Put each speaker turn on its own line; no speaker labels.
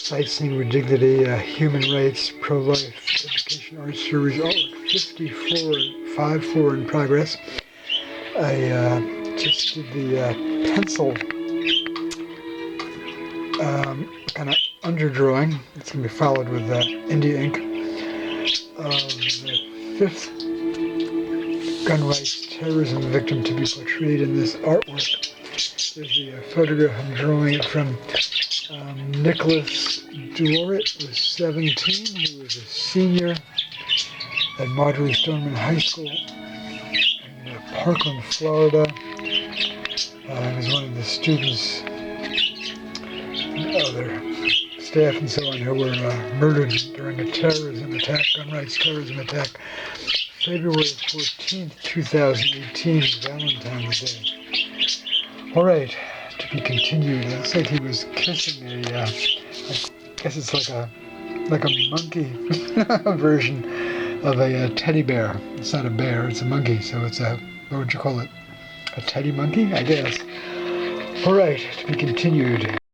Sightseeing with Dignity, Human Rights, Pro-Life, Education, Art Series, artwork 54 in progress. I just did the pencil kind of underdrawing. It's going to be followed with India ink of the 5th gun rights terrorism victim to be portrayed in this artwork. There's the photograph I'm drawing from Nicholas Duorit, who was 17. He was a senior at Marjorie Stoneman High School in Parkland, Florida. He was one of the students and other staff and so on who were murdered during a terrorism attack, gun rights terrorism attack, February 14th, 2018, Valentine's Day. All right, to be continued. It looks like he was kissing I guess it's like a monkey version of a teddy bear. It's not a bear, it's a monkey, so it's what would you call it? A teddy monkey, I guess. All right, to be continued.